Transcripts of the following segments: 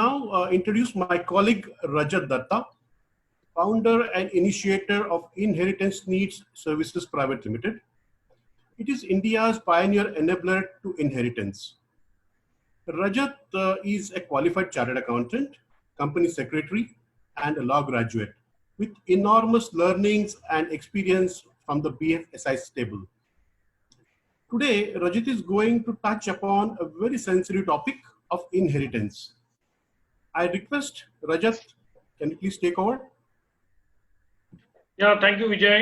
now introduce my colleague Rajat Datta, founder and initiator of Inheritance Needs Services Private Limited. It is India's pioneer enabler to inheritance. Rajat is a qualified chartered accountant, company secretary, and a law graduate with enormous learnings and experience from the BFSI stable. Today, Rajat is going to touch upon a very sensitive topic of inheritance. I request Rajat, can you please take over? Yeah, thank you, Vijay.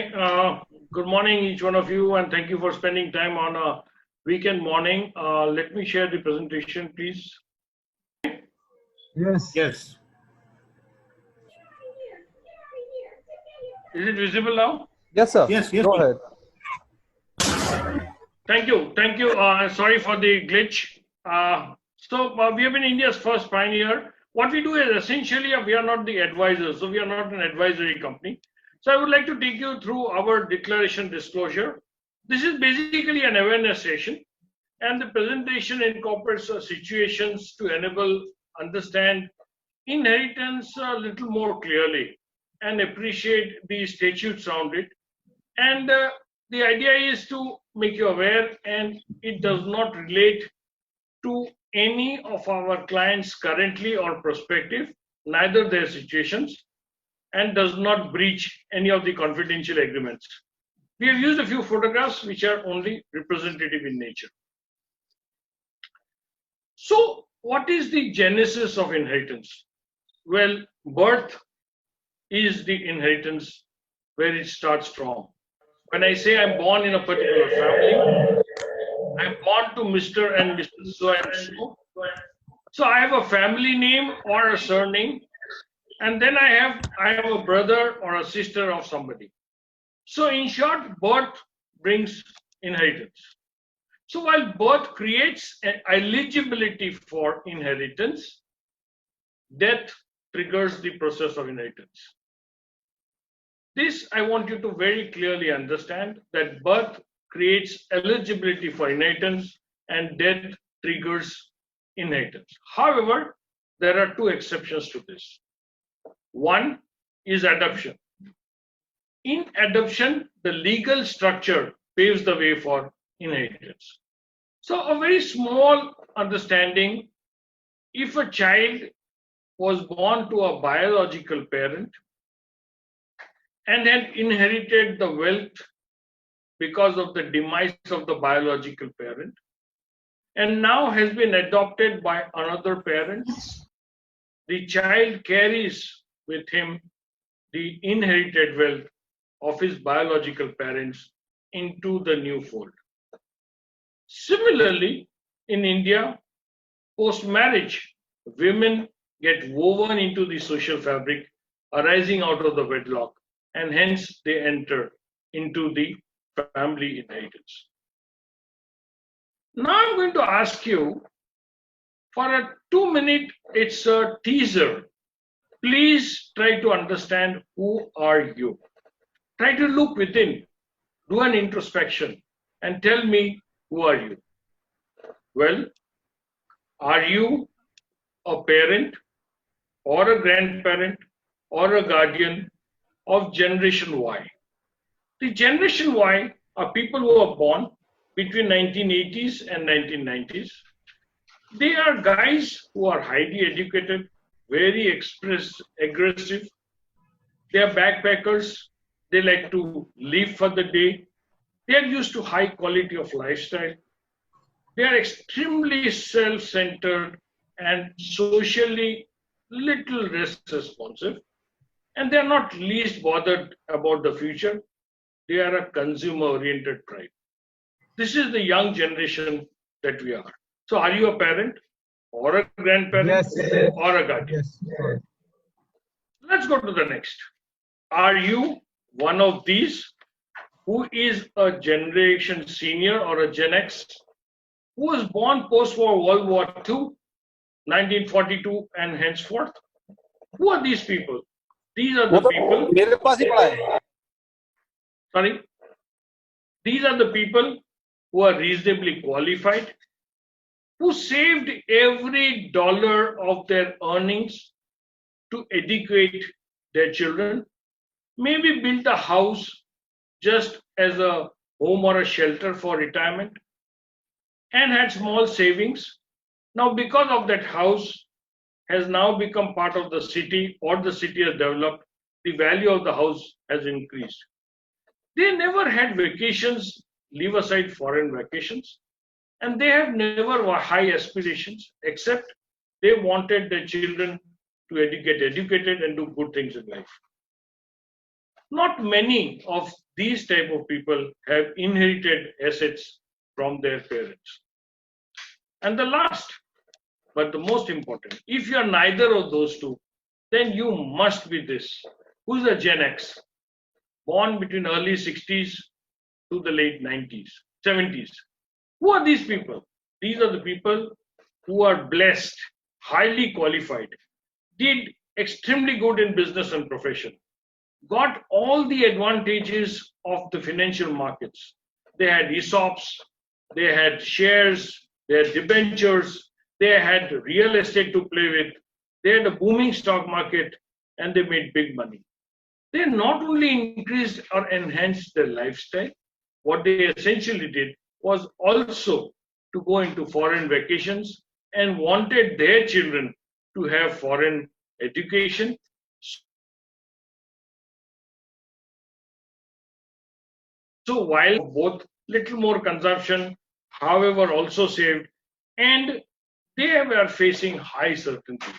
Good morning, each one of you, and thank you for spending time on a weekend morning. Let me share the presentation, please. Yes. Yes. Is it visible now? Yes, sir. Yes, yes. Go ahead. Thank you. Thank you. Sorry for the glitch. We have been India's first pioneer. What we do is essentially, we are not the advisors, so we are not an advisory company. So I would like to take you through our declaration disclosure. This is basically an awareness session, and the presentation incorporates situations to enable understand inheritance a little more clearly and appreciate the statutes around it. And the idea is to make you aware, and it does not relate to any of our clients currently or prospective, neither their situations, and does not breach any of the confidential agreements. We have used a few photographs which are only representative in nature. So, what is the genesis of inheritance? Well, birth is the inheritance where it starts from. When I say I'm born in a particular family, I'm born to Mr. and Mrs. So and so. So I have a family name or a surname, and then I have a brother or a sister of somebody. So in short, birth brings inheritance. So while birth creates an eligibility for inheritance, death triggers the process of inheritance. This I want you to very clearly understand, that birth creates eligibility for inheritance and death triggers inheritance. However, there are two exceptions to this. One is adoption. In adoption, the legal structure paves the way for inheritance. So a very small understanding, if a child was born to a biological parent and had inherited the wealth because of the demise of the biological parent, and now has been adopted by another parent, the child carries with him the inherited wealth of his biological parents into the new fold. Similarly, in India, post-marriage, women get woven into the social fabric arising out of the wedlock, and hence they enter into the family inheritance. Now I'm going to ask you for a 2-minute, it's a teaser. Please try to understand, who are you? Try to look within, do an introspection, and tell me, who are you? Well, are you a parent or a grandparent or a guardian of Generation Y? The Generation Y are people who are born between 1980s and 1990s. They are guys who are highly educated, very aggressive. They are backpackers. They like to live for the day. They are used to high quality of lifestyle. They are extremely self-centered and socially little responsive. And they are not least bothered about the future. They are a consumer-oriented tribe. This is the young generation that we are. So are you a parent or a grandparent? Yes. Or a guardian? Yes. Let's go to the next. Are you one of these who is a generation senior or a Gen X, who was born post-war World War II, 1942 and henceforth? Who are these people? These are the people. Sorry. These are the people who are reasonably qualified, who saved every dollar of their earnings to educate their children, maybe built a house just as a home or a shelter for retirement, and had small savings. Now, because of that house has now become part of the city, or the city has developed, the value of the house has increased. They never had vacations, leave aside foreign vacations, and they have never high aspirations, except they wanted their children to get educated and do good things in life. Not many of these type of people have inherited assets from their parents. And the last, but the most important, if you are neither of those two, then you must be this. Who's a Gen X? Born between early 60s to the late 90s, 70s. Who are these people? These are the people who are blessed, highly qualified, did extremely good in business and profession, got all the advantages of the financial markets. They had ESOPs, they had shares, they had debentures, they had real estate to play with, they had a booming stock market, and they made big money. They not only increased or enhanced their lifestyle, what they essentially did was also to go into foreign vacations and wanted their children to have foreign education. So while both little more consumption, however, also saved, and they were facing high certainty.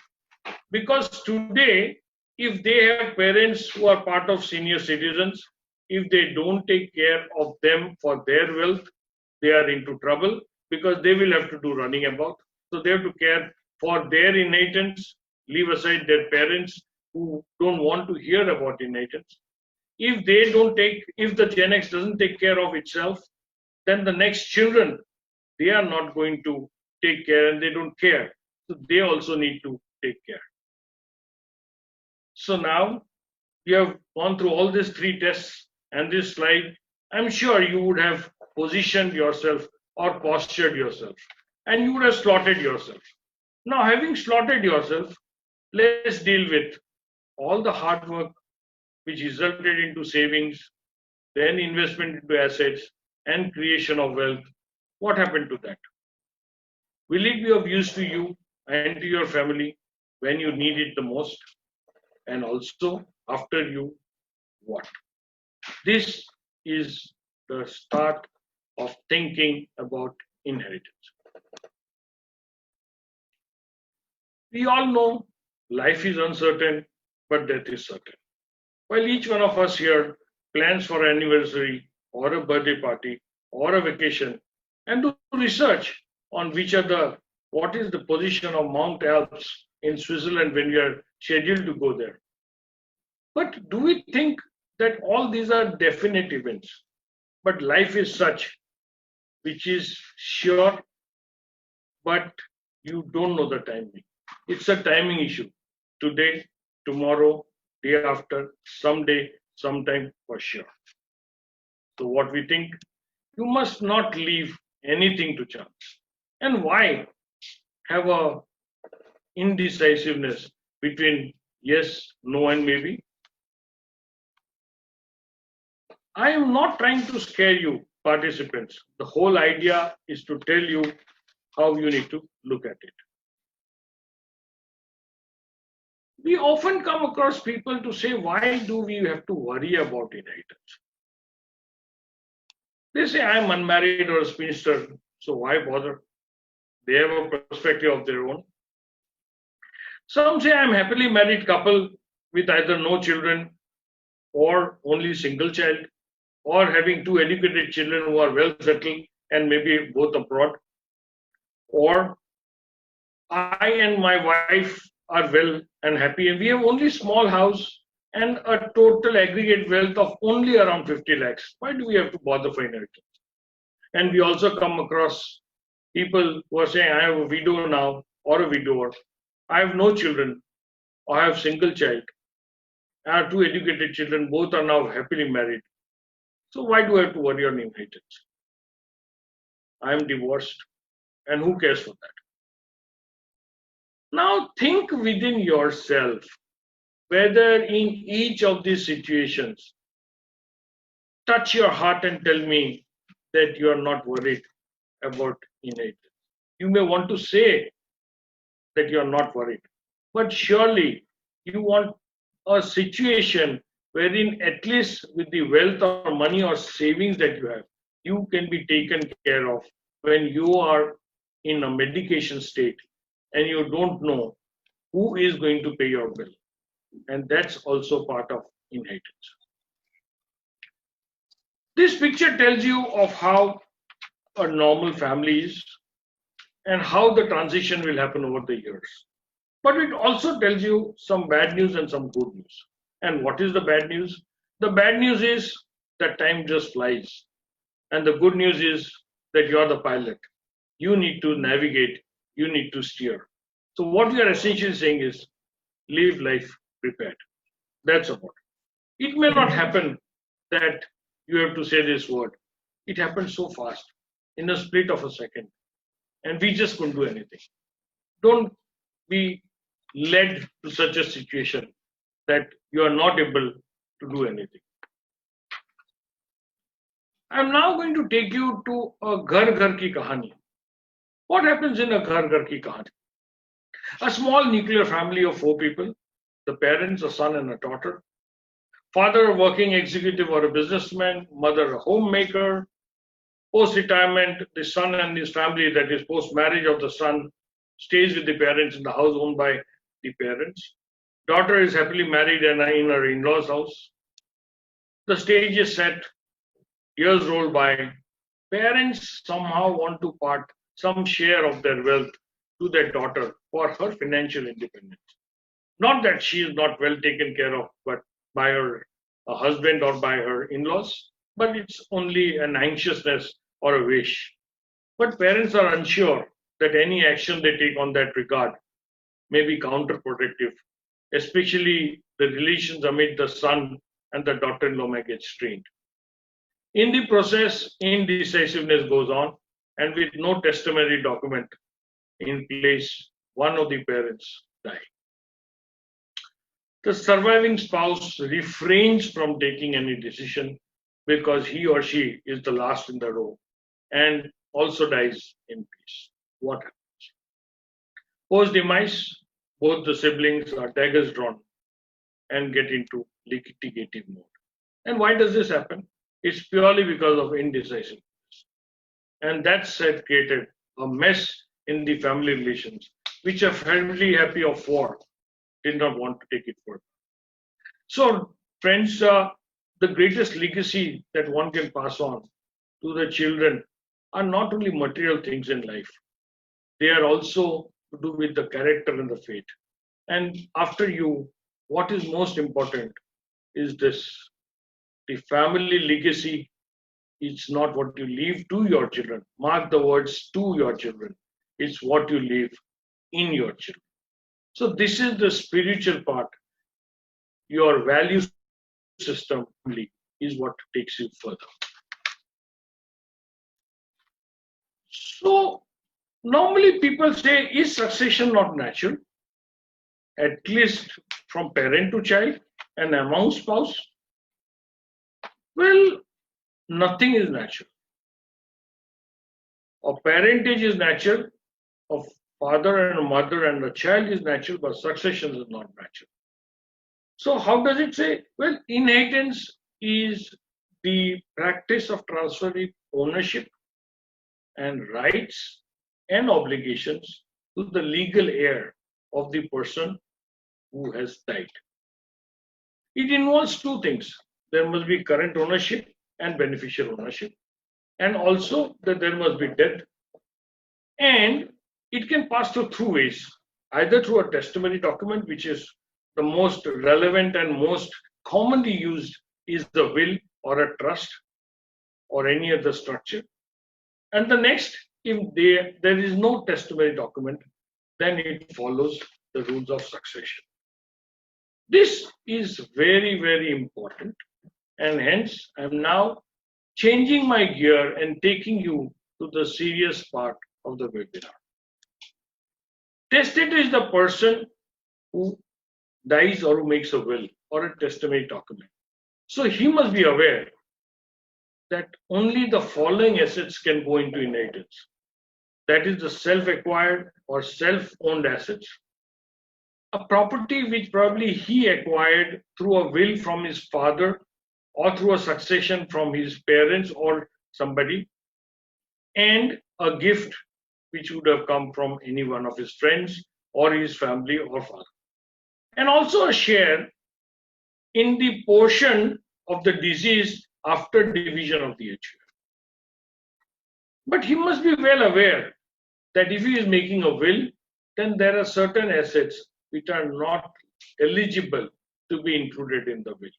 Because today, if they have parents who are part of senior citizens, if they don't take care of them for their wealth, they are into trouble, because they will have to do running about. So they have to care for their inheritance, leave aside their parents who don't want to hear about inheritance. If they don't take, if the Gen X doesn't take care of itself, then the next children, they are not going to take care, and they don't care. So they also need to take care. So now you have gone through all these three tests and this slide. I'm sure you would have positioned yourself or postured yourself, and you would have slotted yourself. Now, having slotted yourself, let's deal with all the hard work which resulted into savings, then investment into assets, and creation of wealth. What happened to that? Will it be of use to you and to your family when you need it the most? And also, after you, what? This is the start of thinking about inheritance. We all know life is uncertain, but death is certain. While each one of us here plans for an anniversary or a birthday party or a vacation and do research on what is the position of Mount Alps in Switzerland when we are scheduled to go there. But do we think that all these are definite events? But life is such, which is sure, but you don't know the timing. It's a timing issue. Today, tomorrow, day after, someday, sometime, for sure. So what we think, you must not leave anything to chance. And why have a indecisiveness between yes, no, and maybe? I am not trying to scare you, participants. The whole idea is to tell you how you need to look at it. We often come across people to say, why do we have to worry about inheritance? They say, I'm unmarried or a spinster, so why bother? They have a perspective of their own. Some say, I'm happily married couple with either no children or only single child, or having two educated children who are well settled and maybe both abroad. Or I and my wife are well and happy, and we have only small house and a total aggregate wealth of only around 50 lakhs. Why do we have to bother for inheritance? And we also come across people who are saying, I have a widow now or a widower. I have no children, or I have single child. I have two educated children, both are now happily married. So why do I have to worry on inheritance? I am divorced And who cares for that? Now think within yourself whether in each of these situations, touch your heart and tell me that you are not worried about inheritance. You may want to say that you are not worried, but surely you want a situation wherein at least with the wealth or money or savings that you have, you can be taken care of when you are in a medication state and you don't know who is going to pay your bill. And that's also part of inheritance. This picture tells you of how a normal family is and how the transition will happen over the years. But it also tells you some bad news and some good news. And what is the bad news? The bad news is that time just flies. And the good news is that you're the pilot. You need to navigate, you need to steer. So what we are essentially saying is live life prepared. That's about it. It may not happen that you have to say this word. It happens so fast, in a split of a second. And we just couldn't do anything. Don't be led to such a situation that you are not able to do anything. I'm now going to take you to a Ghar Ghar Ki Kahani. What happens in a Ghar Ghar Ki Kahani? A small nuclear family of 4 people, the parents, a son and a daughter. Father, a working executive or a businessman, mother, a homemaker. Post-retirement, the son and his family, that is post-marriage of the son, stays with the parents in the house owned by the parents. Daughter is happily married and in her in-laws' house. The stage is set, years roll by. Parents somehow want to part some share of their wealth to their daughter for her financial independence. Not that she is not well taken care of, but by her husband or by her in-laws, but it's only an anxiousness or a wish. But parents are unsure that any action they take on that regard may be counterproductive, especially the relations amid the son and the daughter-in-law may get strained. In the process, indecisiveness goes on, and with no testimony document in place, one of the parents dies. The surviving spouse refrains from taking any decision because he or she is the last in the row and also dies in peace. What happens? Post-demise, both the siblings are daggers drawn and get into litigative mode. And why does this happen? It's purely because of indecisiveness. And that's created a mess in the family relations, which a family happy of 4 did not want to take it further. So, friends, the greatest legacy that one can pass on to the children are not only material things in life, they are also to do with the character and the faith. And after you, what is most important is this: the family legacy is not what you leave to your children. Mark the words, to your children. It's what you leave in your children. So this is the spiritual part. Your value system is what takes you further. So normally people say, is succession not natural? At least from parent to child and among spouse? Well, nothing is natural. A parentage is natural, a father and a mother and a child is natural, but succession is not natural. So how does it say? Well, inheritance is the practice of transferring ownership and rights and obligations to the legal heir of the person who has died. It involves 2 things. There must be current ownership and beneficial ownership, and also that there must be death. And it can pass through 2 ways, either through a testimony document, which is the most relevant and most commonly used is the will or a trust or any other structure. And the next, if there is no testimony document, then it follows the rules of succession. This is very, very important. And hence, I am now changing my gear and taking you to the serious part of the webinar. Testator is the person who dies or who makes a will or a testament document. So he must be aware that only the following assets can go into inheritance. That is the self-acquired or self-owned assets. A property which probably he acquired through a will from his father or through a succession from his parents or somebody, and a gift which would have come from any one of his friends or his family or father. And also a share in the portion of the deceased after division of the HUF. But he must be well aware that if he is making a will, then there are certain assets which are not eligible to be included in the will.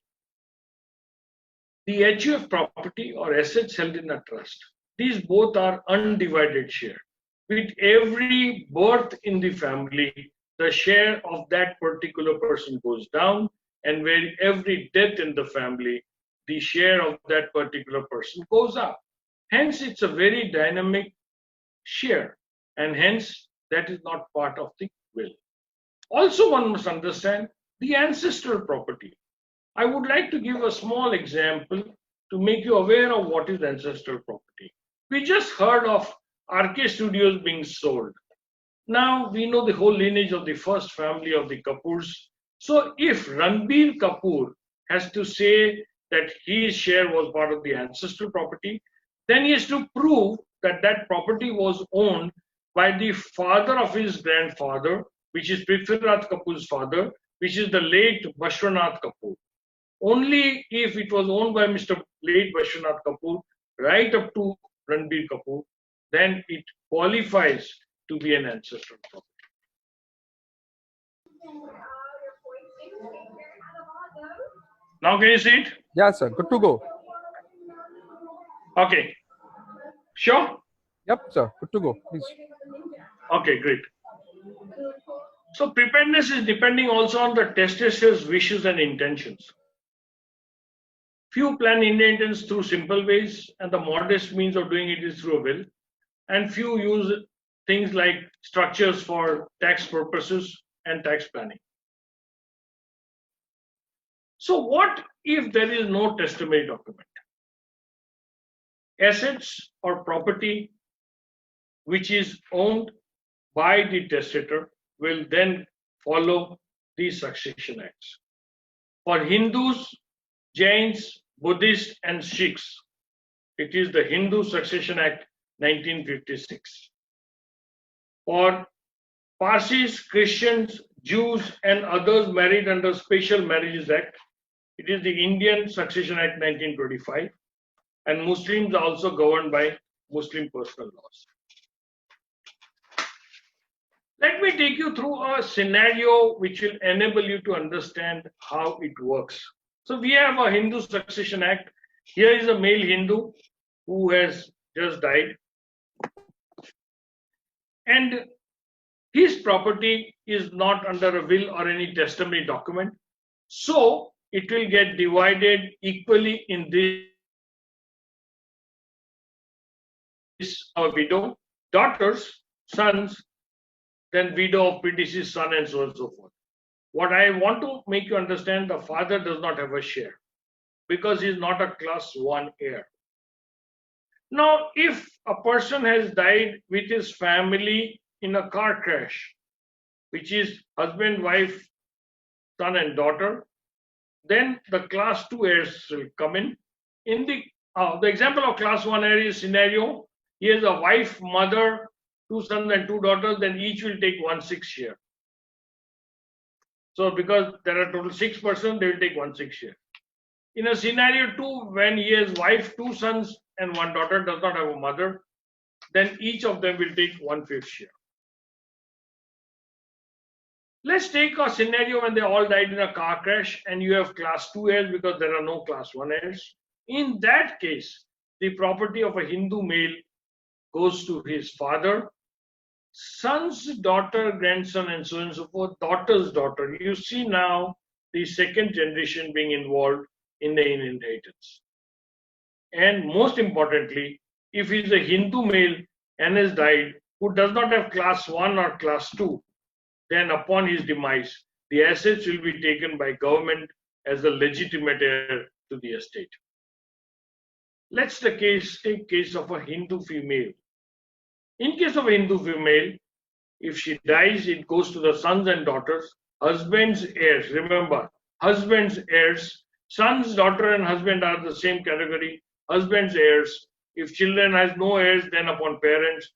The HUF property or assets held in a trust, these both are undivided share. With every birth in the family, the share of that particular person goes down, and where every death in the family, the share of that particular person goes up. Hence, it's a very dynamic share, and hence that is not part of the will. Also, one must understand the ancestral property. I would like to give a small example to make you aware of what is ancestral property. We just heard of RK Studios being sold. Now we know the whole lineage of the first family of the Kapoors. So if Ranbir Kapoor has to say that his share was part of the ancestral property, then he has to prove that that property was owned by the father of his grandfather, which is Prithviraj Kapoor's father, which is the late Vishwanath Kapoor. Only if it was owned by Mr. late Vishwanath Kapoor right up to Ranbir Kapoor, then it qualifies to be an ancestral property. Now can you see it? Yeah, sir. Good to go. Okay. Sure? Yep, sir. Good to go. Please. Okay, great. So preparedness is depending also on the testator's wishes and intentions. Few plan inheritance through simple ways, and the modest means of doing it is through a will. And few use things like structures for tax purposes and tax planning. So what if there is no testament document? Assets or property which is owned by the testator will then follow these succession acts. For Hindus, Jains, Buddhists, and Sikhs, it is the Hindu Succession Act 1956. For Parsis, Christians, Jews, and others married under Special Marriages Act, it is the Indian Succession Act 1925, and Muslims are also governed by Muslim personal laws. Let me take you through a scenario which will enable you to understand how it works. So we have a Hindu Succession Act. Here is a male Hindu who has just died, and his property is not under a will or any testament document. So it will get divided equally in this widow, daughters, sons, then widow of predeceased son, and so on and so forth. What I want to make you understand, the father does not have a share because he is not a class 1 heir. Now, if a person has died with his family in a car crash, which is husband, wife, son, and daughter, then the class 2 heirs will come in. In the example of class 1 heir is scenario, he has a wife, mother, 2 sons and 2 daughters, then each will take 1/6 share. So because there are total 6 persons, they will take 1/6 share. In a scenario 2, when he has wife, 2 sons and 1 daughter, does not have a mother, then each of them will take 1/5 share. Let's take a scenario when they all died in a car crash and you have class 2 heirs because there are no class 1 heirs. In that case, the property of a Hindu male goes to his father, son's daughter, grandson, and so on and so forth, daughter's daughter. You see now the second generation being involved in the inheritance. And most importantly, if he's a Hindu male and has died, who does not have class 1 or class 2, then upon his demise, the assets will be taken by government as a legitimate heir to the estate. Let's take case of a Hindu female. In case of a Hindu female, if she dies, it goes to the sons and daughters, husband's heirs. Remember, husband's heirs, sons, daughter, and husband are the same category. Husband's heirs. If children has no heirs, then upon parents,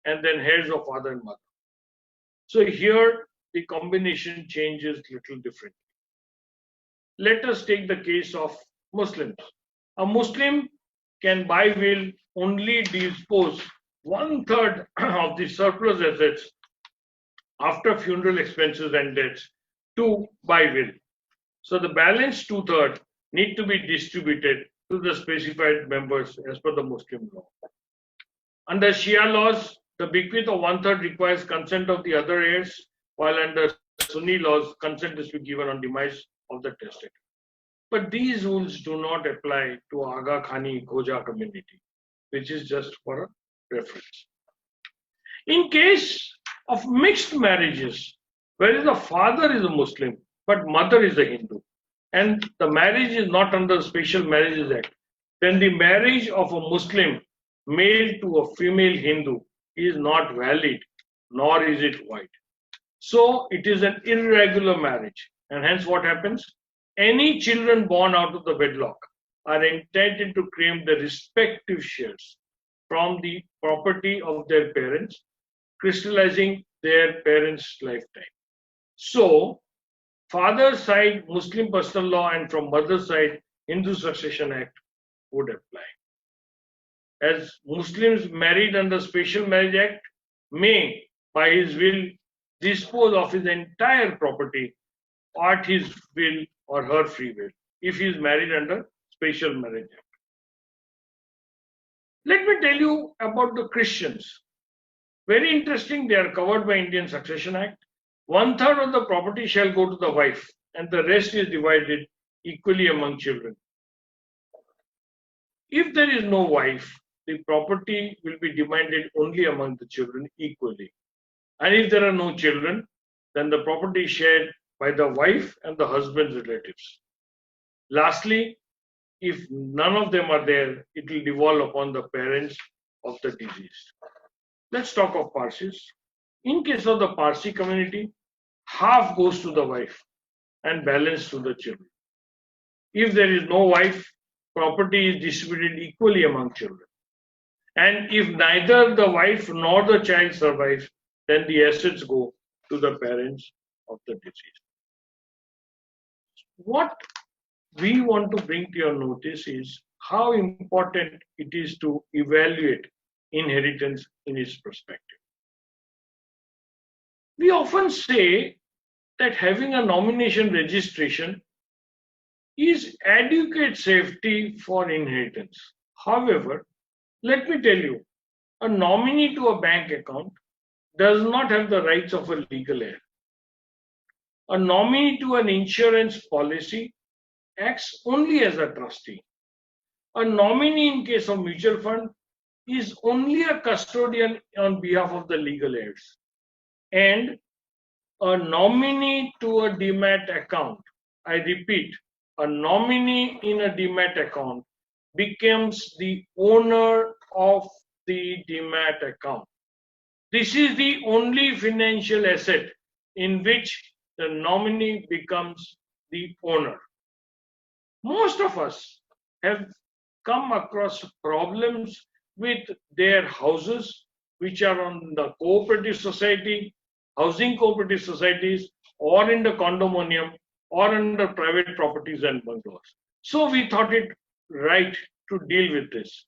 and then heirs of father and mother. So here the combination changes little differently. Let us take the case of Muslims. A Muslim can by will only dispose 1/3 of the surplus assets after funeral expenses and debts to by will. So the balance 2/3 need to be distributed to the specified members as per the Muslim law. Under Shia laws, the bequest of 1/3 requires consent of the other heirs, while under Sunni laws, consent is to be given on demise of the testator. But these rules do not apply to Aga Khani Khoja community, which is just for a reference. In case of mixed marriages, where the father is a Muslim, but mother is a Hindu, and the marriage is not under Special Marriages Act, then the marriage of a Muslim male to a female Hindu is not valid, nor is it void. So it is an irregular marriage, and hence what happens? Any children born out of the wedlock are entitled to claim the respective shares from the property of their parents, crystallizing their parents' lifetime. So, father's side Muslim personal law and from mother's side Hindu Succession Act would apply. As Muslims married under Special Marriage Act may, by his will, dispose of his entire property at his will or her free will, if he is married under Special Marriage Act. Let me tell you about the Christians. Very interesting, they are covered by Indian Succession Act. 1/3 of the property shall go to the wife, and the rest is divided equally among children. If there is no wife, the property will be divided only among the children equally. And if there are no children, then the property is shared by the wife and the husband's relatives. Lastly, if none of them are there, it will devolve upon the parents of the deceased. Let's talk of Parsis. In case of the Parsi community, half goes to the wife and balance to the children. If there is no wife, property is distributed equally among children. And if neither the wife nor the child survives, then the assets go to the parents of the deceased. What we want to bring to your notice is how important it is to evaluate inheritance in its perspective. We often say that having a nomination registration is adequate safety for inheritance. However, let me tell you, a nominee to a bank account does not have the rights of a legal heir. A nominee to an insurance policy acts only as a trustee. A nominee in case of mutual fund is only a custodian on behalf of the legal heirs. And a nominee to a demat account, I repeat, a nominee in a demat account becomes the owner of the demat account. This is the only financial asset in which the nominee becomes the owner. Most of us have come across problems with their houses, which are on the cooperative society, housing cooperative societies, or in the condominium, or under private properties and bungalows. So we thought it right to deal with this.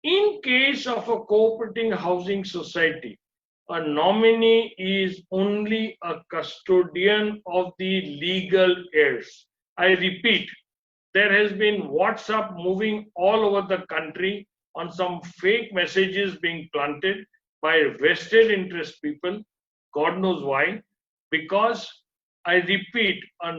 In case of a cooperating housing society, a nominee is only a custodian of the legal heirs. I repeat, there has been WhatsApp moving all over the country on some fake messages being planted by vested interest people. God knows why. Because, I repeat, a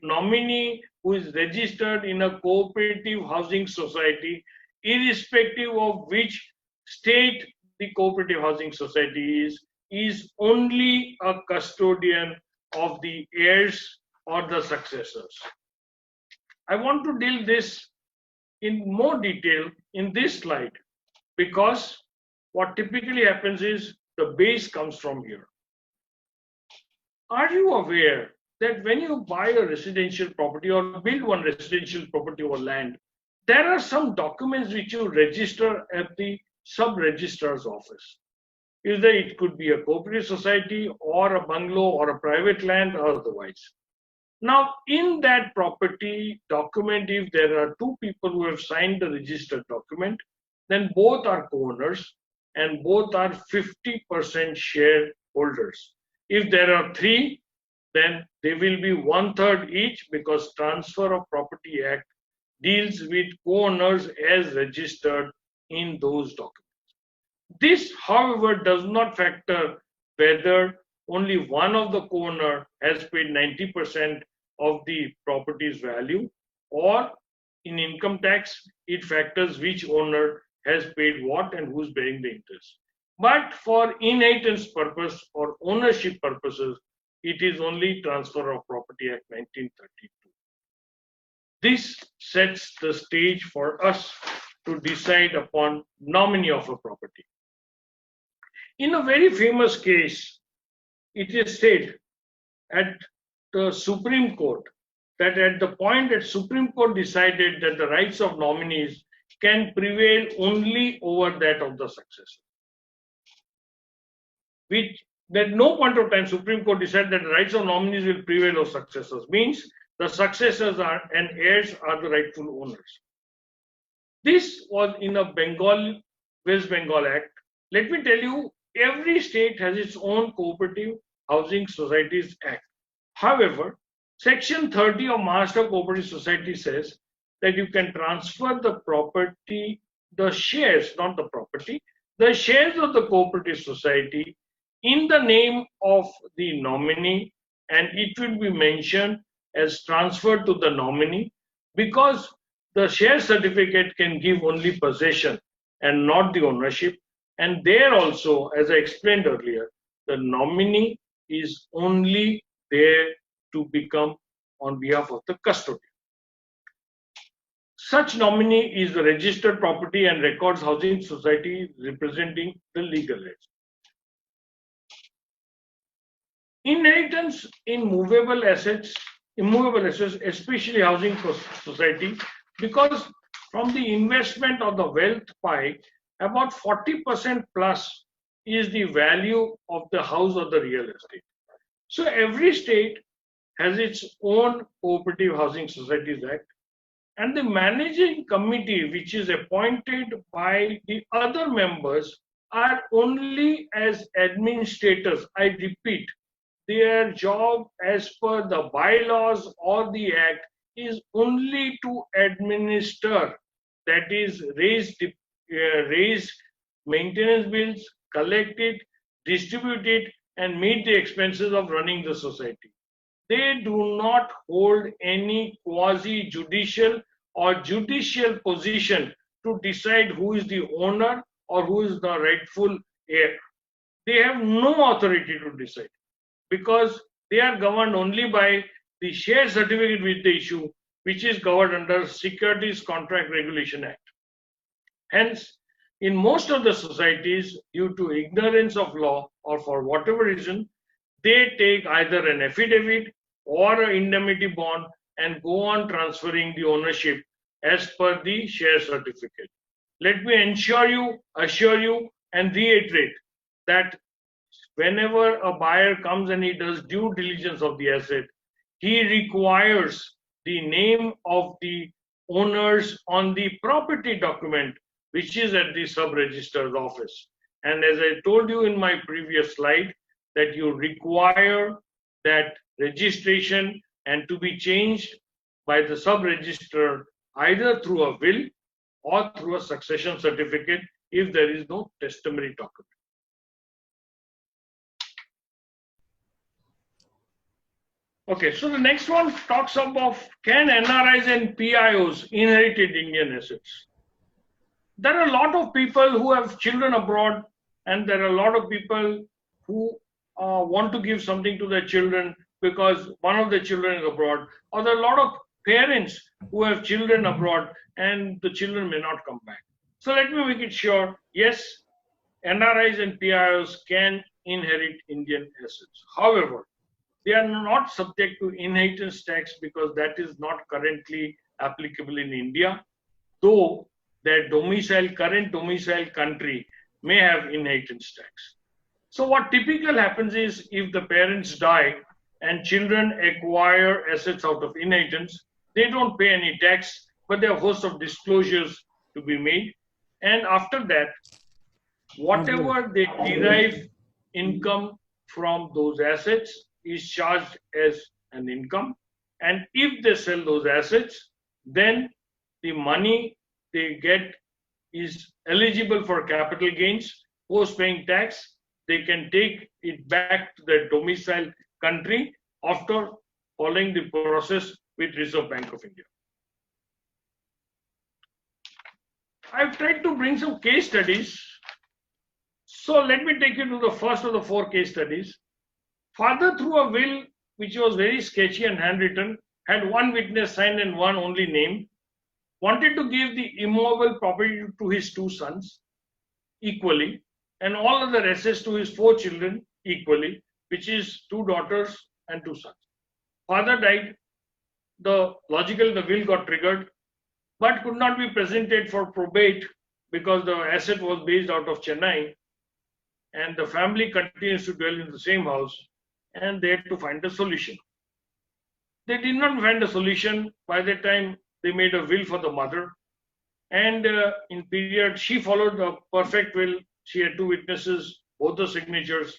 nominee who is registered in a cooperative housing society, irrespective of which state the cooperative housing society is only a custodian of the heirs or the successors. I want to deal this in more detail in this slide because what typically happens is the base comes from here. Are you aware that when you buy a residential property or build one residential property or land, there are some documents which you register at the sub-registrar's office? Either it could be a cooperative society or a bungalow or a private land or otherwise. Now, in that property document, if there are two people who have signed the registered document, then both are co-owners and both are 50% shareholders. If there are three, then they will be 1/3 each because Transfer of Property Act deals with co-owners as registered in those documents. This, however, does not factor whether only one of the co-owner has paid 90% of the property's value, or in income tax, it factors which owner has paid what and who's bearing the interest. But for inheritance purpose or ownership purposes, it is only Transfer of Property Act 1932. This sets the stage for us to decide upon nominee of a property. In a very famous case, it is said at the Supreme Court that at the point that Supreme Court decided that the rights of nominees can prevail only over that of the successor. Which at no point of time Supreme Court decided that the rights of nominees will prevail over successors, means the successors are and heirs are the rightful owners. This was in a West Bengal Act. Let me tell you, every state has its own Cooperative Housing Societies Act. However, Section 30 of Maharashtra Cooperative Society says that you can transfer the property, the shares, not the property, the shares of the cooperative society in the name of the nominee, and it will be mentioned as transferred to the nominee because the share certificate can give only possession and not the ownership. And there also, as I explained earlier, the nominee is only there to become on behalf of the custodian. Such nominee is the registered property and records housing society representing the legal rights. Inheritance in movable assets, especially housing society, because from the investment of the wealth pie, about 40% plus is the value of the house or the real estate. So every state has its own Cooperative Housing Societies Act, and the managing committee, which is appointed by the other members, are only as administrators. I repeat, their job as per the bylaws or the act is only to administer, that is, raise maintenance bills, collect it, distribute it, and meet the expenses of running the society. They do not hold any quasi-judicial or judicial position to decide who is the owner or who is the rightful heir. They have no authority to decide because they are governed only by the share certificate which they issue, which is covered under Securities Contract Regulation Act. Hence, in most of the societies, due to ignorance of law or for whatever reason, they take either an affidavit or an indemnity bond and go on transferring the ownership as per the share certificate. Let me assure you, and reiterate that whenever a buyer comes and he does due diligence of the asset, he requires the name of the owners on the property document, which is at the sub-registrar's office. And as I told you in my previous slide, that you require that registration and to be changed by the sub-registrar either through a will or through a succession certificate if there is no testimony document. Okay, so the next one talks about, can NRIs and PIOs inherit Indian assets? There are a lot of people who have children abroad And there are a lot of people who want to give something to their children because one of the children is abroad, or there are a lot of parents who have children abroad and the children may not come back. So let me make it sure, yes, NRIs and PIOs can inherit Indian assets. However, they are not subject to inheritance tax because that is not currently applicable in India, though their current domicile country may have inheritance tax. So what typical happens is if the parents die and children acquire assets out of inheritance, they don't pay any tax, but there are a host of disclosures to be made. And after that, whatever they derive income from those assets is charged as an income. And if they sell those assets, then the money they get is eligible for capital gains. Post paying tax, they can take it back to their domicile country after following the process with Reserve Bank of India. I've tried to bring some case studies. So let me take you to the first of the 4 case studies. Father, through a will which was very sketchy and handwritten, had one witness signed and one only named, wanted to give the immovable property to his 2 sons equally, and all other assets to his 4 children equally, which is 2 daughters and 2 sons. Father died. The will got triggered, but could not be presented for probate because the asset was based out of Chennai, and the family continues to dwell in the same house, and they had to find a solution. They did not find a solution by the time they made a will for the mother, and in period she followed a perfect will. She had 2 witnesses, both the signatures,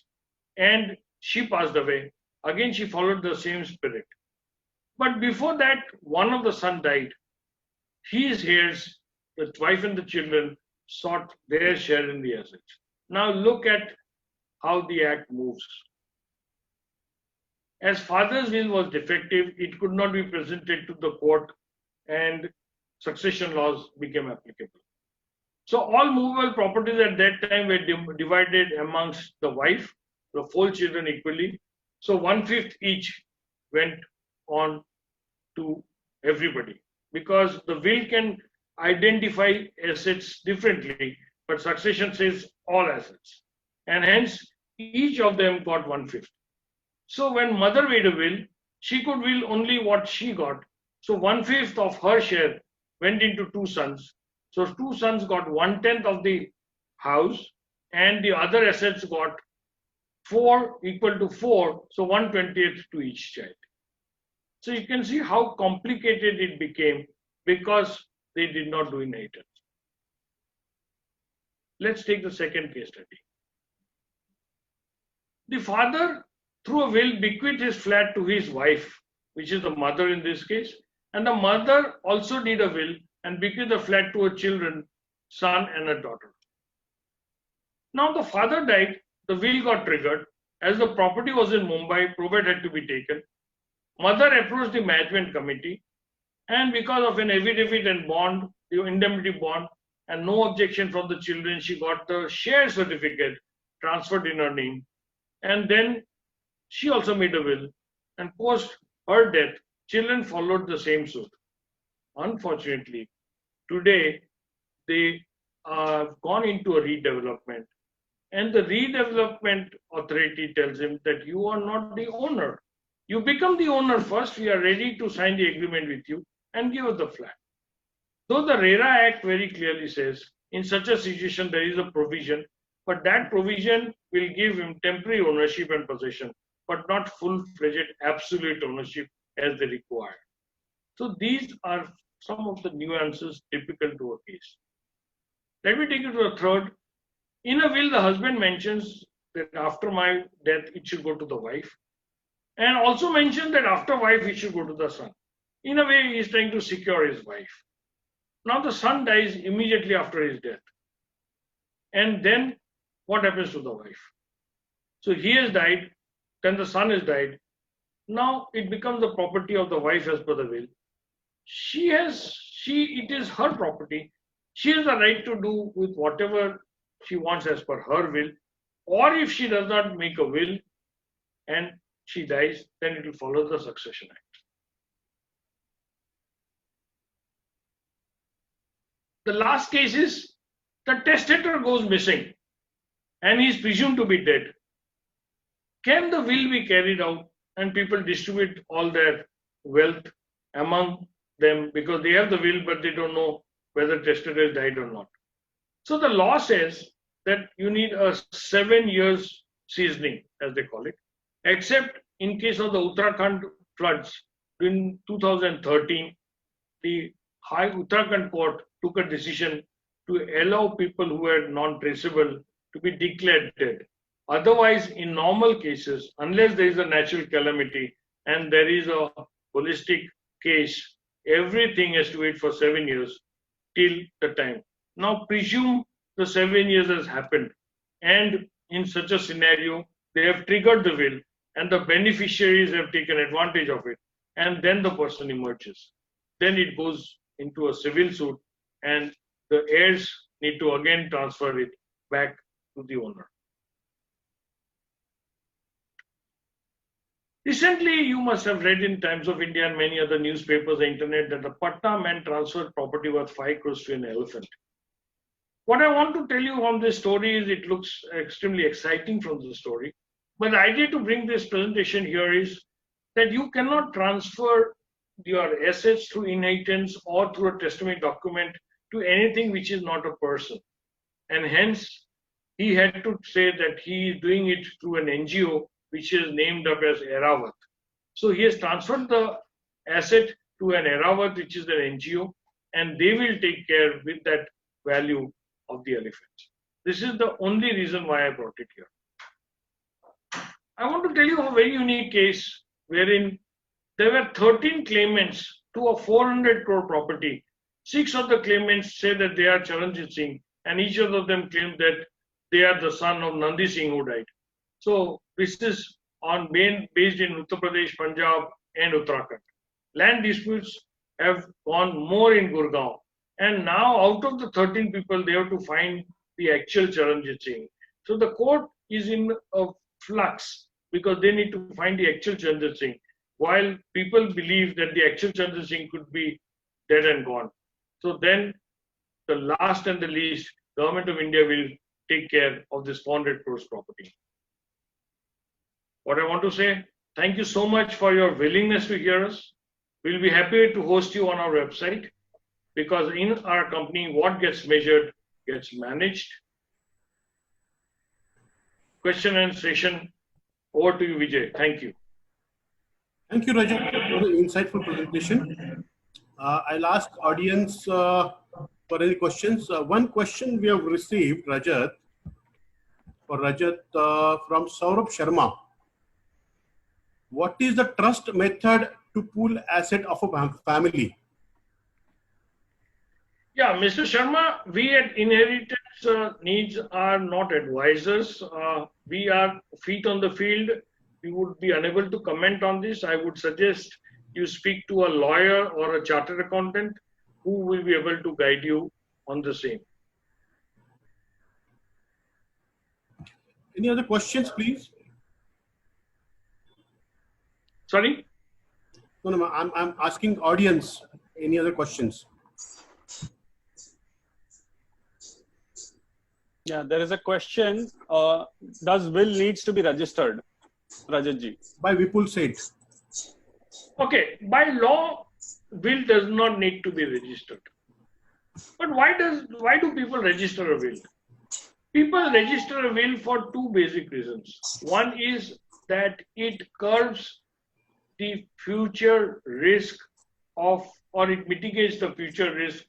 and she passed away. Again, she followed the same spirit. But before that, one of the sons died. His heirs, the wife and the children, sought their share in the assets. Now look at how the act moves. As father's will was defective, it could not be presented to the court and succession laws became applicable. So all movable properties at that time were divided amongst the wife, the 4 children equally. So 1/5 each went on to everybody, because the will can identify assets differently, but succession says all assets, and hence each of them got 1/5. So when mother made a will, she could will only what she got. So 1/5 of her share went into 2 sons. So 2 sons got 1/10 of the house, and the other assets got 4 equal to 4, so 1/20th to each child. So you can see how complicated it became because they did not do inheritance. Let's take the second case study. The father, through a will, bequeathed his flat to his wife, which is the mother in this case, and the mother also did a will and bequeathed the flat to her children, son and a daughter. Now the father died, the will got triggered. As the property was in Mumbai, probate had to be taken. Mother approached the management committee, and because of an affidavit and bond, the indemnity bond, and no objection from the children, she got the share certificate transferred in her name. And then she also made a will, and post her death, children followed the same suit. Unfortunately, today they have gone into a redevelopment, and the redevelopment authority tells him that you are not the owner. You become the owner first. We are ready to sign the agreement with you and give us the flat. Though the RERA Act very clearly says in such a situation there is a provision, but that provision will give him temporary ownership and possession, but not full-fledged absolute ownership as they require. So these are some of the nuances typical to a case. Let me take you to the third. In a will, the husband mentions that after my death, it should go to the wife, and also mentions that after wife, it should go to the son. In a way, he is trying to secure his wife. Now the son dies immediately after his death. And then what happens to the wife? So he has died, then the son has died. Now it becomes the property of the wife as per the will. It is her property. She has the right to do with whatever she wants as per her will, or if she does not make a will and she dies, then it will follow the Succession Act. The last case is the testator goes missing and he is presumed to be dead. Can the will be carried out and people distribute all their wealth among them because they have the will but they don't know whether testator has died or not? So the law says that you need a 7 years seasoning, as they call it, except in case of the Uttarakhand floods in 2013, the High Uttarakhand court took a decision to allow people who were non-traceable to be declared dead. Otherwise, in normal cases, unless there is a natural calamity and there is a holistic case, everything has to wait for 7 years till the time. Now, presume the 7 years has happened, and in such a scenario, they have triggered the will, and the beneficiaries have taken advantage of it, and then the person emerges. Then it goes into a civil suit, and the heirs need to again transfer it back to the owner. Recently, you must have read in Times of India and many other newspapers, the internet, that the Patna man transferred property worth 5 crores to an elephant. What I want to tell you from this story is it looks extremely exciting from the story. But the idea to bring this presentation here is that you cannot transfer your assets through inheritance or through a testament document to anything which is not a person. And hence, he had to say that he is doing it through an NGO which is named up as Eravat. So he has transferred the asset to an Eravat, which is an NGO, and they will take care with that value of the elephant. This is the only reason why I brought it here. I want to tell you a very unique case wherein there were 13 claimants to a 400 crore property. 6 of the claimants say that they are Charanjit Singh, and each of them claimed that they are the son of Nandi Singh who died. So this is based in Uttar Pradesh, Punjab, and Uttarakhand. Land disputes have gone more in Gurgaon, and now out of the 13 people, they have to find the actual Charanjit Singh. So the court is in a flux because they need to find the actual Charanjit Singh, while people believe that the actual Charanjit Singh could be dead and gone. So then the last and the least, Government of India will take care of this 400 crores property. What I want to say, thank you so much for your willingness to hear us. We'll be happy to host you on our website because in our company, what gets measured gets managed. Question and session. Over to you, Vijay. Thank you. Thank you, Rajat, for the insightful presentation. I'll ask audience for any questions. One question we have received, Rajat, from Saurabh Sharma. What is the trust method to pool asset of a family? Yeah, Mr. Sharma, we at Inheritance Needs are not advisors. We are feet on the field. We would be unable to comment on this. I would suggest you speak to a lawyer or a chartered accountant who will be able to guide you on the same. Any other questions, please? Sorry? No, I'm asking audience. Any other questions? Yeah, there is a question. Does will needs to be registered, Rajatji? By Vipul Seth. Okay, by law, will does not need to be registered. But why do people register a will? People register a will for two basic reasons. One is that it curbs the future risk of, or it mitigates the future risk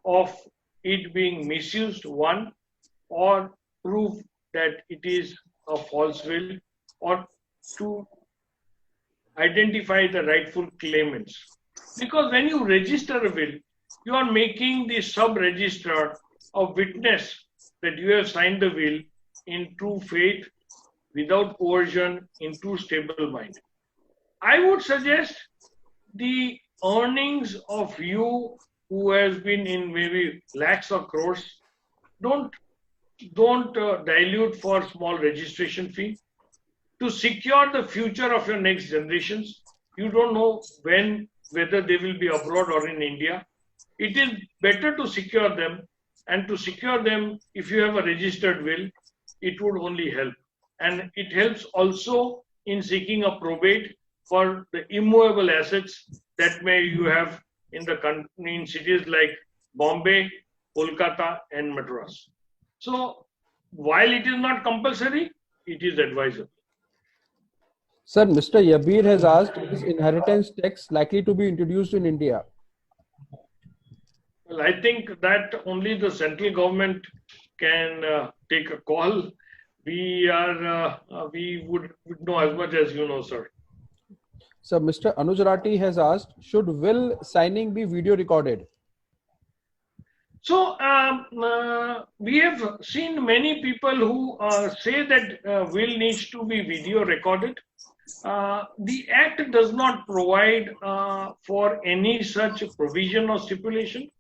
of it being misused, one, or prove that it is a false will, or to identify the rightful claimants. Because when you register a will, you are making the sub-registrar a witness that you have signed the will in true faith, without coercion, in true stable mind. I would suggest the earnings of you who has been in maybe lakhs or crores, don't don't dilute for small registration fee. To secure the future of your next generations, you don't know when, whether they will be abroad or in India. It is better to secure them, and to secure them, if you have a registered will, it would only help. And it helps also in seeking a probate for the immovable assets that may you have in the country, in cities like Bombay, Kolkata, and Madras. So while it is not compulsory, it is advisable. Sir, Mr. Yabir has asked, is inheritance tax likely to be introduced in India? Well, I think that only the central government can take a call. We would know as much as you know, sir. Sir, Mr. Anuj Rati has asked, should will signing be video recorded? So we have seen many people who say that will needs to be video recorded. The Act does not provide for any such provision or stipulation.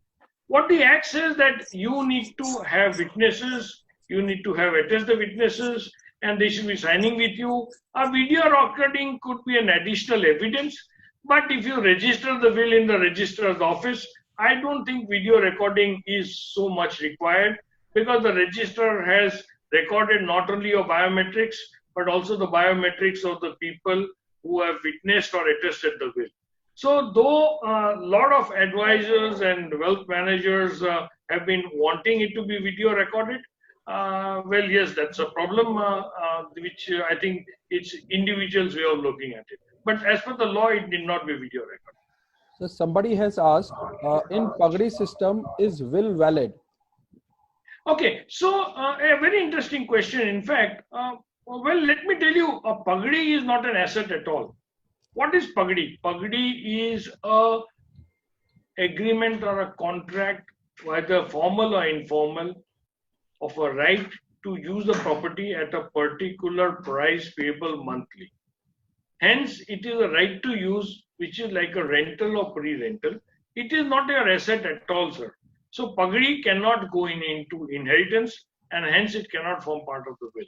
What the Act says that you need to have witnesses, you need to have attest the witnesses, and they should be signing with you. A video recording could be an additional evidence, but if you register the will in the registrar's office, I don't think video recording is so much required, because the registrar has recorded not only your biometrics, but also the biometrics of the people who have witnessed or attested the will. So though a lot of advisors and wealth managers have been wanting it to be video recorded, well, yes, that's a problem, which I think it's individuals' way of looking at it. But as per the law, it need not be video recorded. So somebody has asked, in Pagdi system, is will valid? Okay, so a very interesting question. In fact, well, let me tell you, a Pagdi is not an asset at all. What is Pagdi? Pagdi is a agreement or a contract, whether formal or informal, of a right to use the property at a particular price payable monthly. Hence, it is a right to use, which is like a rental or pre-rental. It is not your asset at all, sir. So Pagdi cannot go into inheritance, and hence it cannot form part of the will.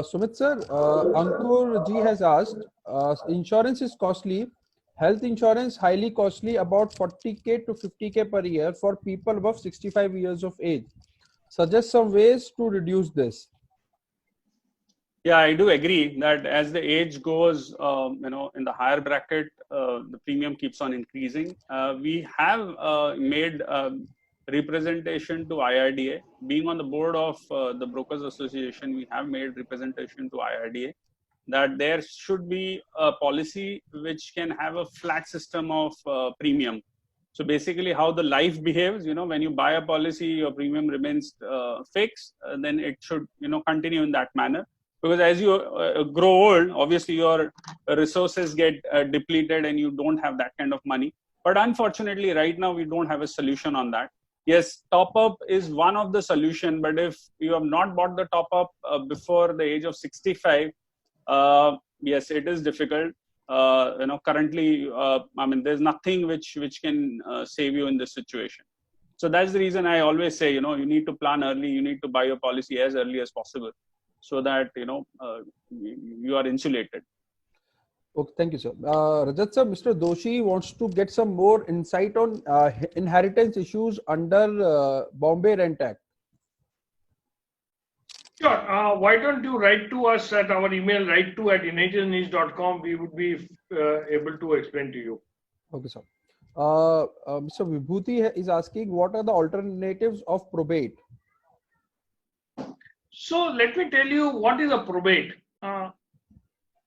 Sumit sir, Ankur ji has asked, insurance is costly, health insurance highly costly, about 40k to 50k per year for people above 65 years of age. Suggest some ways to reduce this. Yeah, I do agree that as the age goes, in the higher bracket, the premium keeps on increasing. We have made representation to IRDA. Being on the board of the Brokers Association, we have made representation to IRDA that there should be a policy which can have a flat system of premium. So basically how the life behaves, when you buy a policy, your premium remains fixed, then it should, continue in that manner. Because as you grow old, obviously your resources get depleted and you don't have that kind of money. But unfortunately, right now, we don't have a solution on that. Yes, top up is one of the solution, but if you have not bought the top up before the age of 65, yes, it is difficult. Currently, there's nothing which can save you in this situation. So that's the reason I always say, you need to plan early. You need to buy your policy as early as possible, so that you are insulated. Okay, thank you, sir. Rajat sir, Mr. Doshi wants to get some more insight on inheritance issues under Bombay Rent Act. Sure. Why don't you write to us at our email, write2@inheritance.com. We would be able to explain to you. Okay, sir. Mr. Vibhuti is asking, what are the alternatives of probate? So let me tell you what is a probate.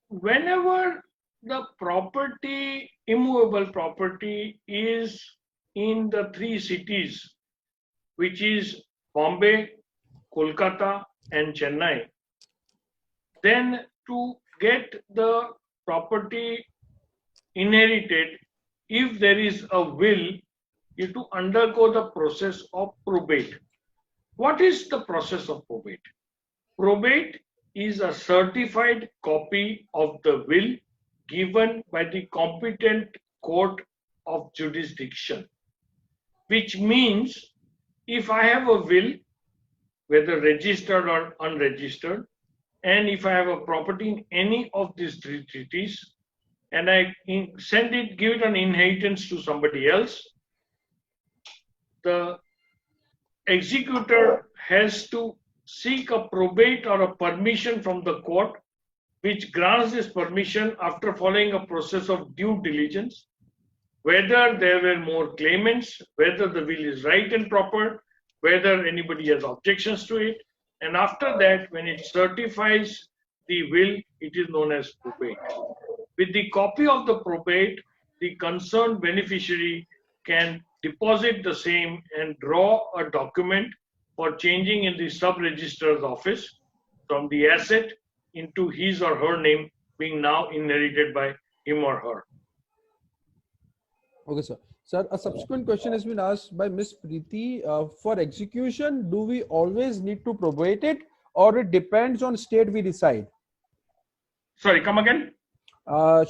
Whenever the property, immovable property, is in the three cities, which is Bombay, Kolkata, and Chennai, then to get the property inherited, if there is a will, you have to undergo the process of probate. What is the process of probate? Probate is a certified copy of the will given by the competent court of jurisdiction, which means if I have a will whether registered or unregistered. And if I have a property in any of these three treaties, and I give it an inheritance to somebody else, the executor has to seek a probate or a permission from the court, which grants this permission after following a process of due diligence, whether there were more claimants, whether the will is right and proper, whether anybody has objections to it. And after that, when it certifies the will, it is known as probate. With the copy of the probate, the concerned beneficiary can deposit the same and draw a document for changing in the sub-registrar's office from the asset into his or her name being now inherited by him or her. Okay, sir. Sir, a subsequent question has been asked by Ms. Preeti. For execution, do we always need to probate it, or it depends on state we decide? Sorry, come again?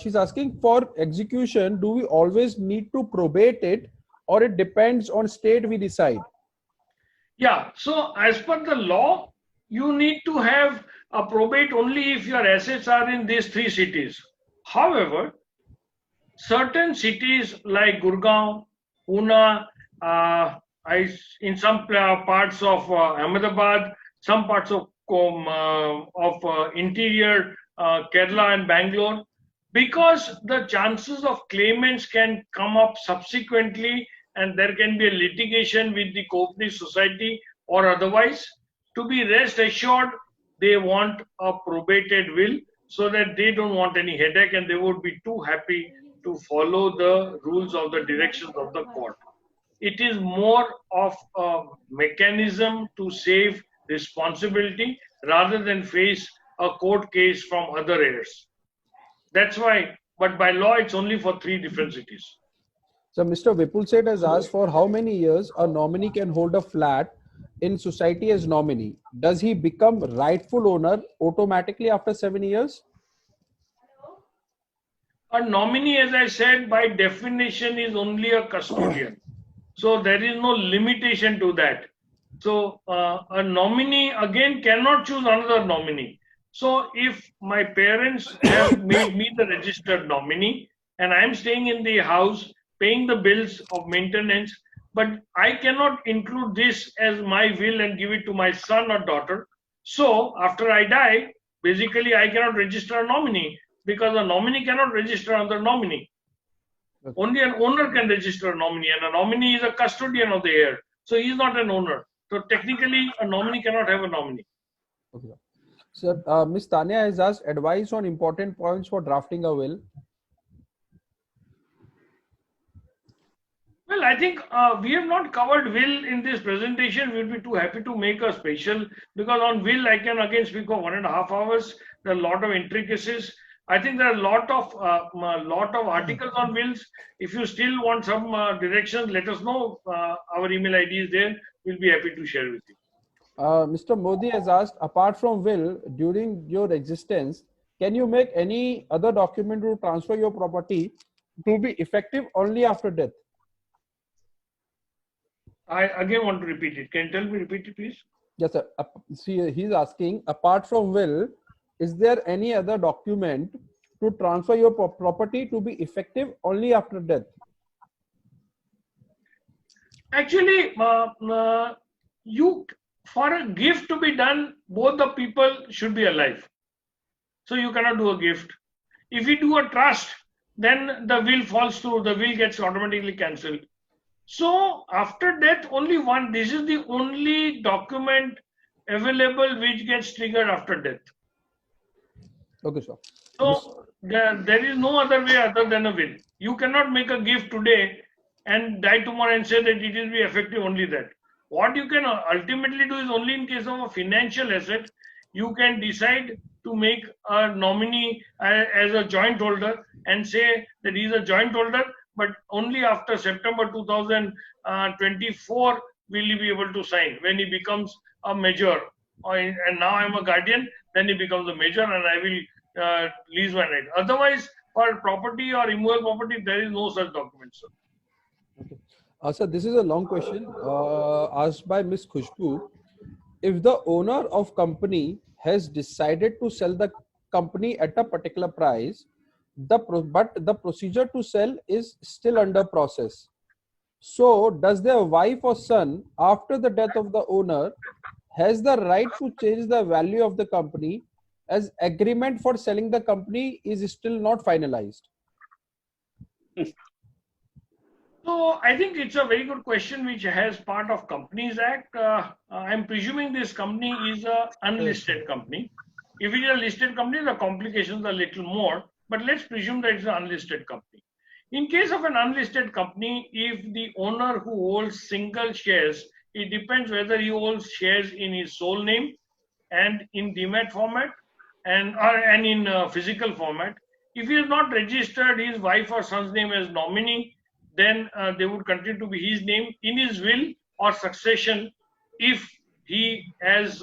She's asking, for execution, do we always need to probate it, or it depends on state we decide? Yeah, so as per the law, you need to have a probate only if your assets are in these three cities. However, certain cities like Gurgaon, Pune, in some parts of Ahmedabad, some parts of interior Kerala and Bangalore, because the chances of claimants can come up subsequently and there can be a litigation with the cooperative society or otherwise, to be rest assured, they want a probated will so that they don't want any headache and they would be too happy to follow the rules of the directions of the court. It is more of a mechanism to save responsibility rather than face a court case from other heirs. That's why, but by law, it's only for three different cities. So Mr. Vipul Seth has asked, for how many years a nominee can hold a flat in society as nominee? Does he become rightful owner automatically after 7 years? A nominee, as I said, by definition is only a custodian. So there is no limitation to that. So a nominee again cannot choose another nominee. So if my parents have made me the registered nominee and I am staying in the house paying the bills of maintenance, but I cannot include this as my will and give it to my son or daughter. So after I die, basically I cannot register a nominee because a nominee cannot register another nominee. Okay. Only an owner can register a nominee, and a nominee is a custodian of the heir. So he is not an owner. So technically a nominee cannot have a nominee. Okay. Sir, Ms. Tanya has asked advice on important points for drafting a will. Well, I think we have not covered will in this presentation. We'll be too happy to make a special, because on will I can again speak for 1.5 hours. There are a lot of intricacies. I think there are a lot of articles on wills. If you still want some directions, let us know. Our email ID is there. We'll be happy to share with you. Mr. Modi has asked, apart from will, during your existence, can you make any other document to transfer your property to be effective only after death? I again want to repeat it. Can you tell me, repeat it, please? Yes, sir. See, he's asking, apart from will, is there any other document to transfer your property to be effective only after death? Actually, for a gift to be done, both the people should be alive. So you cannot do a gift. If you do a trust, then the will falls through. The will gets automatically cancelled. So after death, only one. This is the only document available which gets triggered after death. Okay, sir. So there is no other way other than a will. You cannot make a gift today and die tomorrow and say that it will be effective only that. What you can ultimately do is only in case of a financial asset, you can decide to make a nominee as a joint holder and say that he is a joint holder, but only after September 2024 will he be able to sign. When he becomes a major, and now I'm a guardian, then he becomes a major and I will lease my right. Otherwise, for property or immovable property, there is no such document, sir. Okay. Sir, this is a long question asked by Ms. Khushbu. if the owner of company has decided to sell the company at a particular price, but the procedure to sell is still under process. So does their wife or son, after the death of the owner, has the right to change the value of the company as agreement for selling the company is still not finalized? So I think it's a very good question which has part of Companies Act. I'm presuming this company is a unlisted company. If it is a listed company, the complications are a little more, but let's presume that it's an unlisted company. In case of an unlisted company, if the owner who holds single shares, it depends whether he holds shares in his sole name and in demat format and in physical format. If he is not registered his wife or son's name as nominee, then they would continue to be his name in his will or succession. If he has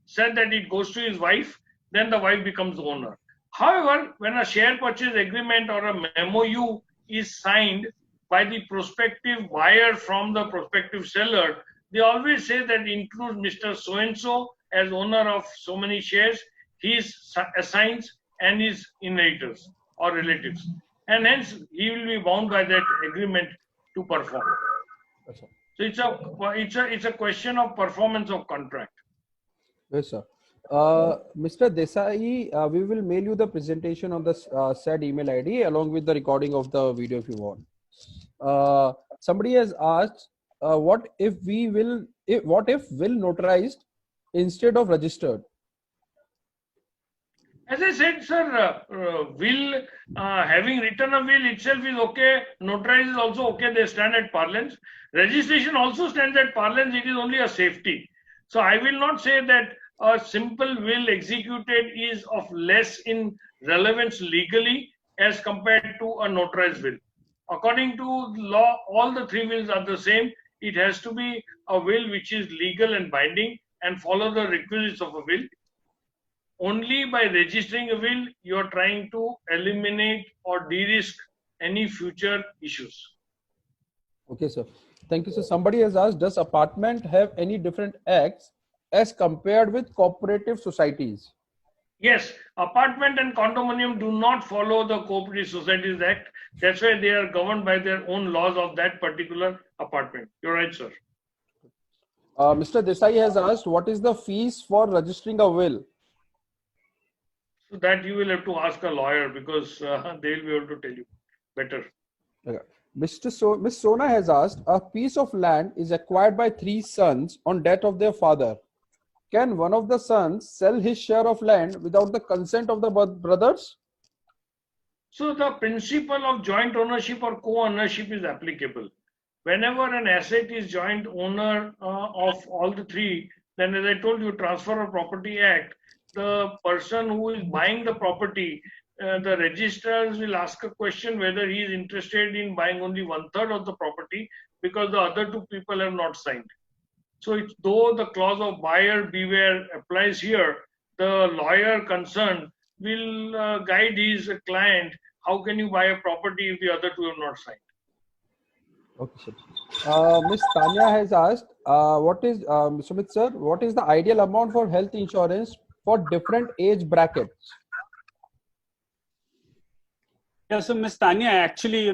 said that it goes to his wife, then the wife becomes the owner. However, when a share purchase agreement or a MOU is signed by the prospective buyer from the prospective seller, they always say that includes Mr. So and so as owner of so many shares, his assigns and his inheritors or relatives, and hence he will be bound by that agreement to perform. So it's a question of performance of contract. Yes, sir. Mr. Desai, we will mail you the presentation on the said email ID along with the recording of the video if you want. Somebody has asked, what if will notarized instead of registered? As I said, sir, will having written a will itself is okay. Notarized is also okay. They stand at parlance. Registration also stands at parlance. It is only a safety. So I will not say that a simple will executed is of less in relevance legally as compared to a notarized will. According to law, all the three wills are the same. It has to be a will which is legal and binding and follow the requisites of a will. Only by registering a will, you are trying to eliminate or de-risk any future issues. Okay, sir. Thank you, sir. Somebody has asked, does apartment have any different acts as compared with cooperative societies? Yes, apartment and condominium do not follow the Cooperative Societies Act. That's why they are governed by their own laws of that particular apartment. You're right, sir. Mr. Desai has asked, what is the fees for registering a will? So that you will have to ask a lawyer because they will be able to tell you better. Okay. Ms. Sona has asked, a piece of land is acquired by 3 sons on death of their father. Can one of the sons sell his share of land without the consent of the brothers? So the principle of joint ownership or co-ownership is applicable. Whenever an asset is joint owner of all the three, then as I told you, Transfer of Property Act, the person who is buying the property, the registrars will ask a question whether he is interested in buying only 1/3 of the property because the other 2 people have not signed. So though the clause of buyer beware applies here, the lawyer concerned will guide his client. How can you buy a property if the other 2 have not signed? Okay, sir. Ms. Tanya has asked, Sumit sir, what is the ideal amount for health insurance for different age brackets? Yeah, so Ms. Tanya, actually,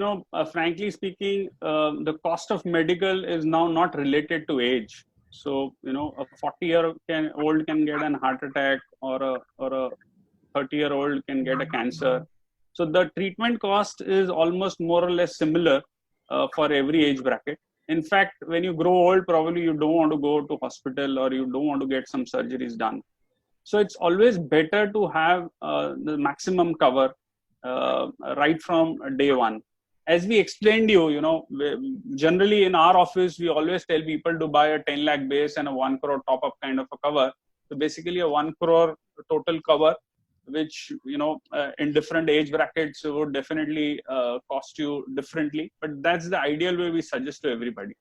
frankly speaking, the cost of medical is now not related to age. So, a 40-year-old can get an heart attack or a 30-year-old can get a cancer. So the treatment cost is almost more or less similar for every age bracket. In fact, when you grow old, probably you don't want to go to hospital or you don't want to get some surgeries done. So it's always better to have the maximum cover right from day one. As we explained generally in our office, we always tell people to buy a 10 lakh base and a 1 crore top up kind of a cover. So basically a 1 crore total cover, which, in different age brackets would definitely cost you differently. But that's the ideal way we suggest to everybody.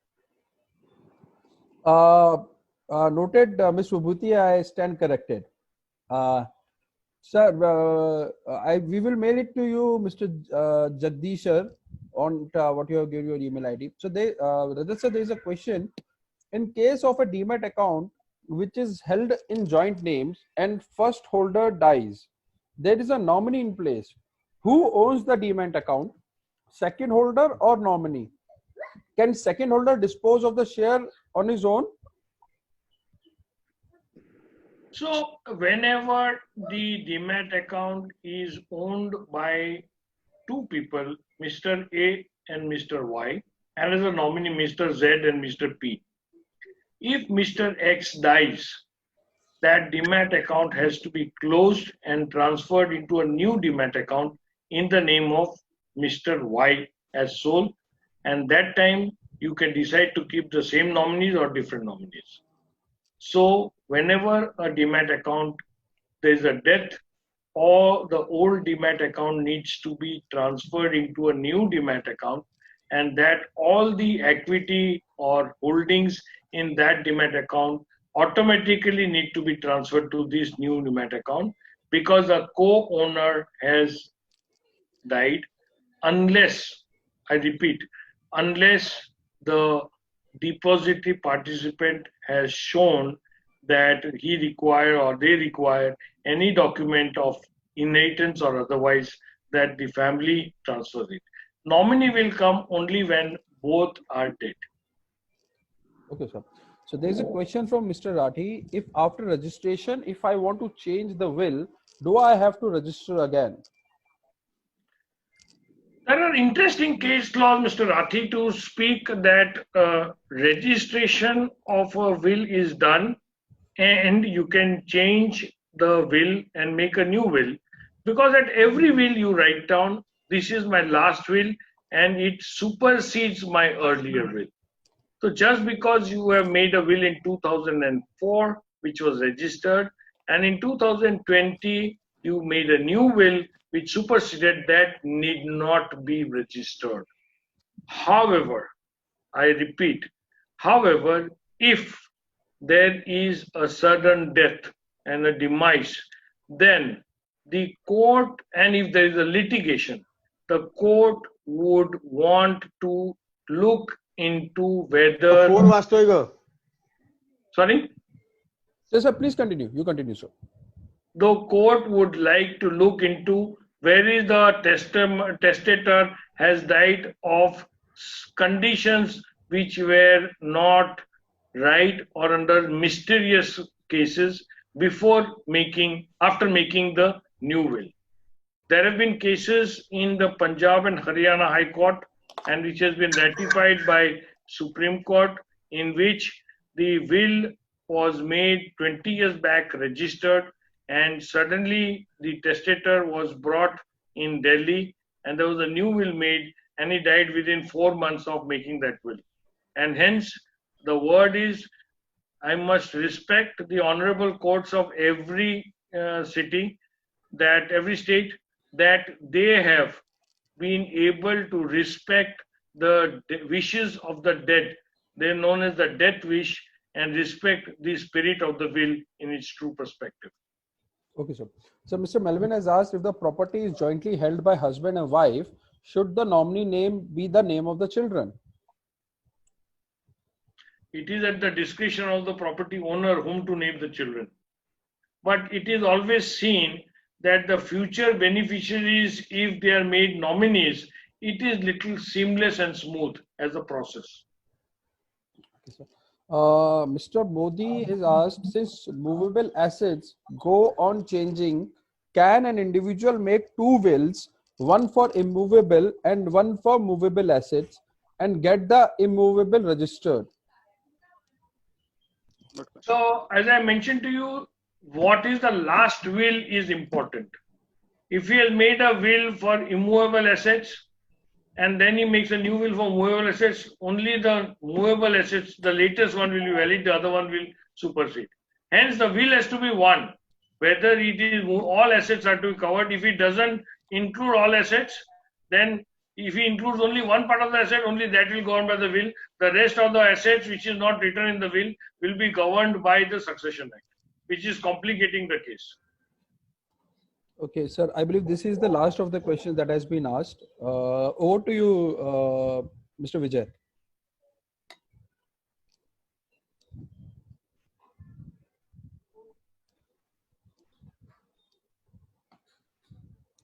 Noted, Ms. Vibhuti, I stand corrected. Sir, we will mail it to you, Mr. Jagdishar, on what you have given your email ID. So, Rajat sir, there is a question. In case of a demat account, which is held in joint names and first holder dies, there is a nominee in place. Who owns the demat account? Second holder or nominee? Can second holder dispose of the share on his own? So whenever the demat account is owned by two people, Mr. A and Mr. Y, and as a nominee Mr. Z and Mr. P, if Mr. X dies, that demat account has to be closed and transferred into a new demat account in the name of Mr. Y as sole, and that time you can decide to keep the same nominees or different nominees. So whenever a demat account, there is a death, or the old demat account needs to be transferred into a new demat account, and that all the equity or holdings in that demat account automatically need to be transferred to this new demat account, because a co-owner has died, unless, I repeat, unless the depository participant has shown that he require or they require any document of inheritance or otherwise that the family transfers it. Nominee will come only when both are dead. Okay, sir. So there is a question from Mr. Rathi. If after registration, if I want to change the will, do I have to register again? There are interesting case laws, Mr. Rathi, to speak that registration of a will is done and you can change the will and make a new will, because at every will you write down, this is my last will and it supersedes my earlier will. So just because you have made a will in 2004, which was registered, and in 2020 you made a new will which superseded, that need not be registered. However, I repeat, however, if there is a sudden death and a demise, then the court, and if there is a litigation, the court would want to look into whether. Sorry? Yes, sir, please continue. You continue, sir. The court would like to look into where is the testator has died of conditions which were not right or under mysterious cases after making the new will. There have been cases in the Punjab and Haryana High Court, and which has been ratified by Supreme Court, in which the will was made 20 years back, registered, and suddenly the testator was brought in Delhi and there was a new will made and he died within 4 months of making that will. And hence the word is, I must respect the honorable courts of every city, that every state, that they have been able to respect the wishes of the dead. They're known as the death wish, and respect the spirit of the will in its true perspective. Okay, sir. So Mr. Melvin has asked, if the property is jointly held by husband and wife, should the nominee name be the name of the children? It is at the discretion of the property owner whom to name the children. But it is always seen that the future beneficiaries, if they are made nominees, it is little seamless and smooth as a process. Okay, sir. Mr. Modi has asked, since movable assets go on changing, can an individual make two wills, one for immovable and one for movable assets, and get the immovable registered? So, as I mentioned to you, what is the last will is important. If he has made a will for immovable assets and then he makes a new will for movable assets, only the movable assets, the latest one will be valid, the other one will supersede. Hence, the will has to be one. Whether it is all assets are to be covered. If it doesn't include all assets, then if he includes only one part of the asset, only that will go on by the will. The rest of the assets which is not written in the will be governed by the Succession Act, which is complicating the case. Okay, sir, I believe this is the last of the questions that has been asked. Over to you, Mr. Vijay.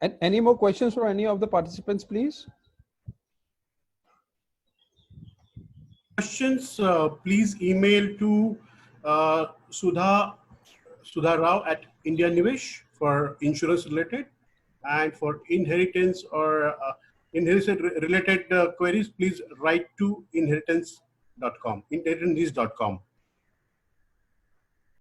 And any more questions from any of the participants, please? Questions, please email to Sudha Rao at IndiaNivesh for insurance related, and for inheritance or inheritance related queries, please write to inheritance.com.